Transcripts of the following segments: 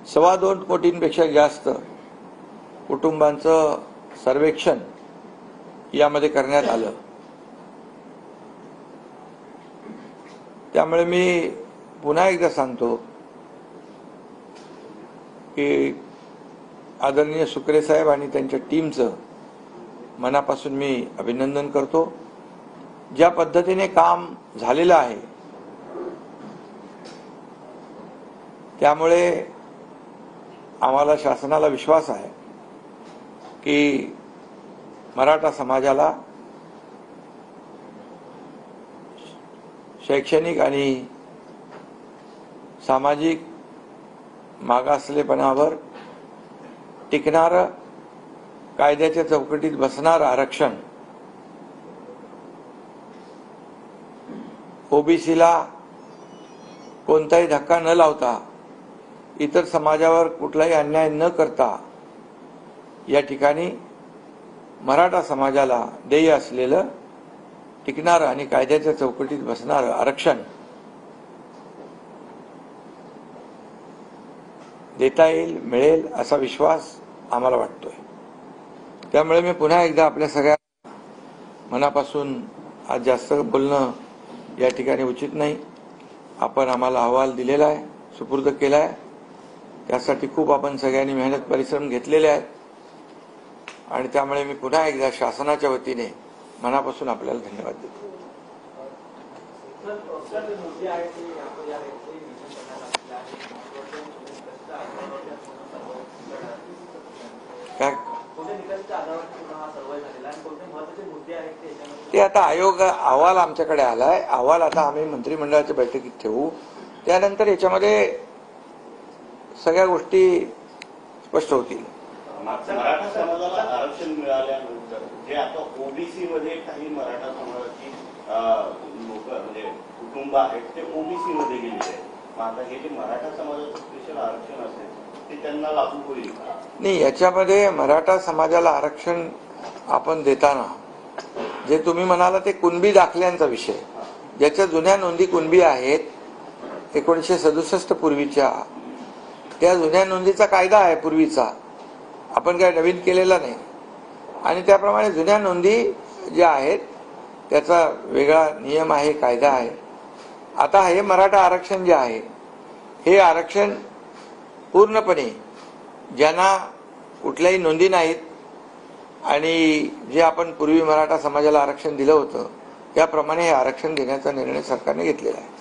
2.25 कोटींपेक्षा जास्त कुटुंबांचं सर्वेक्षण यामध्ये करण्यात आलं। त्यामुळे मी पुन्हा एकदा सांगतो की आदरणीय सुकरे साहेब आणि त्यांच्या टीमचं मनापासून मी अभिनंदन करतो। ज्या पद्धतीने काम झालेलं आहे त्यामुळे आम्हाला शासनाला विश्वास आहे की मराठा समाजाला शैक्षणिक आणि सामाजिक मागासलेपणावर टिकणारं, कायद्याच्या चौकटीत बसणारं आरक्षण ओबीसीला कोणताही धक्का न लावता, इतर समाजावर कुठलाही अन्याय न करता या ठिकाणी मराठा समाजाला देय असलेलं टिकणारं आणि कायद्याच्या चौकटीत बसणारं आरक्षण देता येईल, मिळेल असा विश्वास आम्हाला वाटतोय। त्यामुळे मी पुन्हा एकदा आपल्या सगळ्या मनापासून आज जास्त बोलणं या ठिकाणी उचित नाही। आपण आम्हाला अहवाल दिलेला आहे, सुपूर्द केला आहे, त्यासाठी खूप आपण सगळ्यांनी मेहनत परिश्रम घेतलेले आहेत आणि त्यामुळे मी पुन्हा एकदा शासनाच्या वतीने मनापासून आपल्याला धन्यवाद देतो। काय ते आता आयोग अहवाल आमच्याकडे आलाय, अहवाल आता आम्ही मंत्रिमंडळाच्या बैठकीत ठेवू, त्यानंतर याच्यामध्ये सगळ्या गोष्टी स्पष्ट होतील। मराठा समाजाला आरक्षण मिळाल्यानंतर जे आता ओबीसी मध्ये काही मराठा समाजाची लोक म्हणजे कुटुंब आहेत ते ओबीसी मध्ये गेलेले आहेत, आता हे जे मराठा समाजाचं स्पेशल आरक्षण असेल ते त्यांना लागू होईल का? नाही, याच्यामध्ये मराठा समाजाला आरक्षण आपण देताना जे तुम्ही म्हणाला ते कुणबी दाखल्यांचा विषय, ज्याच्या जुन्या नोंदी कुणबी आहेत 1967 पूर्वीच्या, त्या जुन्या नोंदीचा कायदा आहे पूर्वीचा, आपण काय नवीन केलेला नाही आणि त्याप्रमाणे जुन्या नोंदी ज्या आहेत त्याचा वेगळा नियम आहे, कायदा आहे। आता हे मराठा आरक्षण जे आहे हे आरक्षण पूर्णपणे ज्यांना कुठल्याही नोंदी नाहीत आणि जे आपण पूर्वी मराठा समाजाला आरक्षण दिलं होतं त्याप्रमाणे हे आरक्षण देण्याचा निर्णय सरकारने घेतलेला आहे।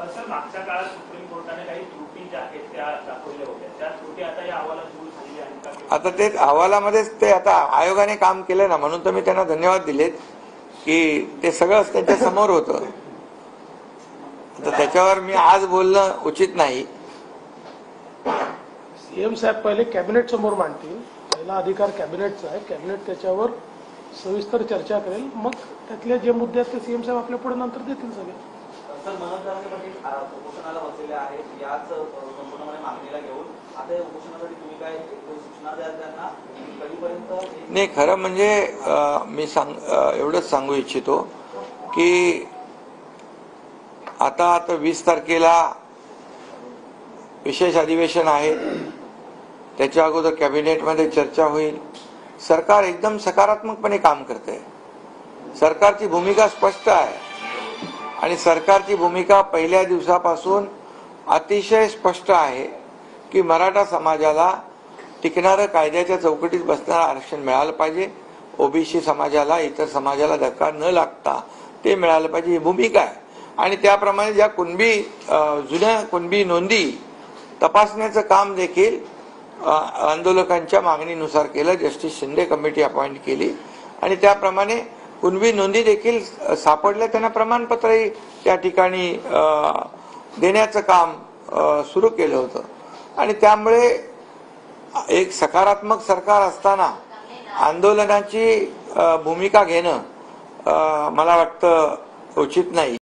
सर, मागच्या काळात सुप्रीम कोर्टाने काही त्रुटी ज्या आहेत त्या दाखवल्या होत्या, त्या त्रुटी आता या अहवालात दूर झालेल्या आहेत का? आता ते अहवालामध्येच ते आता आयोगाने काम केलं ना, म्हणून तर मी त्यांना धन्यवाद दिलेत की ते सगळं त्यांच्या समोर होतं, तर त्याच्यावर मी आज बोलणं उचित नाही। सीएम साहेब पहिले कॅबिनेट समोर मांडतील, पहिला अधिकार कॅबिनेटचा आहे, कॅबिनेट त्याच्यावर सविस्तर चर्चा करेल, मग त्यातले जे मुद्दे आहेत ते सीएम साहेब आपल्या पुढे नंतर देतील सगळे। सर, मनोज पाटील उपोषणाला बसलेले आहेत, याच संपूर्णपणे मागणीला घेऊन आता या उपोषणासाठी तुम्ही काय सूचना द्याल त्यांना कधीपर्यंत? नाही, खरं म्हणजे मी एवढंच सांगू इच्छितो की आता 20 तारखेला विशेष अधिवेशन आहे, त्याच्या अगोदर कॅबिनेटमध्ये चर्चा होईल। सरकार एकदम सकारात्मकपणे काम करते, सरकारची भूमिका स्पष्ट आहे आणि सरकारची भूमिका पहिल्या दिवसापासून अतिशय स्पष्ट आहे की मराठा समाजाला टिकणारं, कायद्याच्या चौकटीत बसणारं आरक्षण मिळालं पाहिजे, ओबीसी समाजाला, इतर समाजाला धक्का न लागता ते मिळालं पाहिजे, ही भूमिका आहे। आणि त्याप्रमाणे ज्या जुन्या कुणबी नोंदी तपासण्याचं काम देखील आंदोलकांच्या मागणीनुसार केलं, जस्टिस शिंदे कमिटी अपॉइंट केली आणि त्याप्रमाणे कुणबी नोंदी देखील सापडल्या, त्यांना प्रमाणपत्रही त्या ठिकाणी देण्याचं काम सुरू केलं होतं आणि त्यामुळे एक सकारात्मक सरकार असताना आंदोलनाची भूमिका घेणं मला वाटतं उचित नाही।